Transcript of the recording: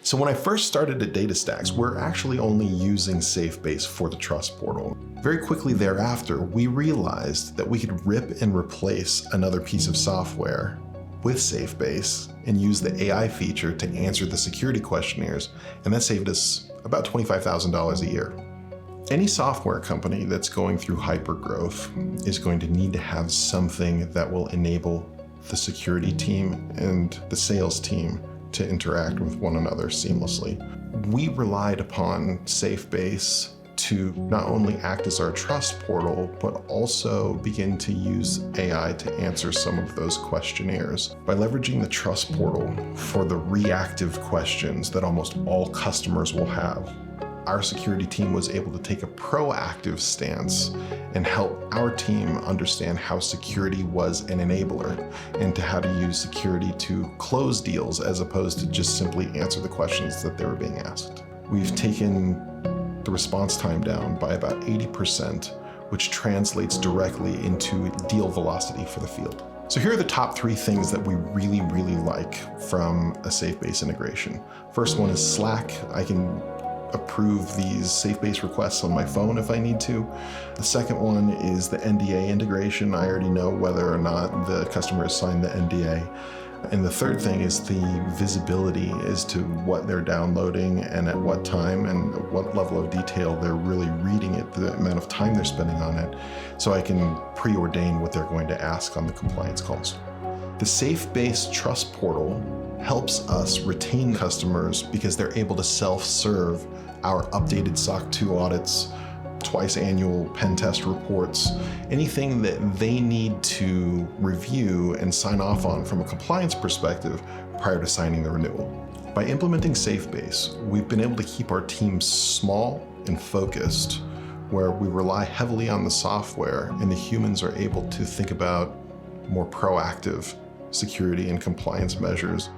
So when I first started at DataStax, we're actually only using SafeBase for the trust portal. Very quickly thereafter, we realized that we could rip and replace another piece of software with SafeBase and use the AI feature to answer the security questionnaires, and that saved us about $25,000 a year. Any software company that's going through hypergrowth is going to need to have something that will enable the security team and the sales team to interact with one another seamlessly. We relied upon SafeBase to not only act as our trust portal, but also begin to use AI to answer some of those questionnaires. By leveraging the trust portal for the reactive questions that almost all customers will have, our security team was able to take a proactive stance and help our team understand how security was an enabler and to how to use security to close deals as opposed to just simply answer the questions that they were being asked. We've taken the response time down by about 80%, which translates directly into deal velocity for the field. So here are the top 3 things that we really like from a SafeBase integration. First one is Slack. I can approve these SafeBase requests on my phone if I need to. The second one is the NDA integration. I already know whether or not the customer has signed the NDA. And the third thing is the visibility as to what they're downloading and at what time and what level of detail they're really reading it, the amount of time they're spending on it, so I can preordain what they're going to ask on the compliance calls. The SafeBase Trust Portal helps us retain customers because they're able to self-serve our updated SOC 2 audits, twice annual pen test reports, anything that they need to review and sign off on from a compliance perspective prior to signing the renewal. By implementing SafeBase, we've been able to keep our team small and focused, where we rely heavily on the software and the humans are able to think about more proactive security and compliance measures.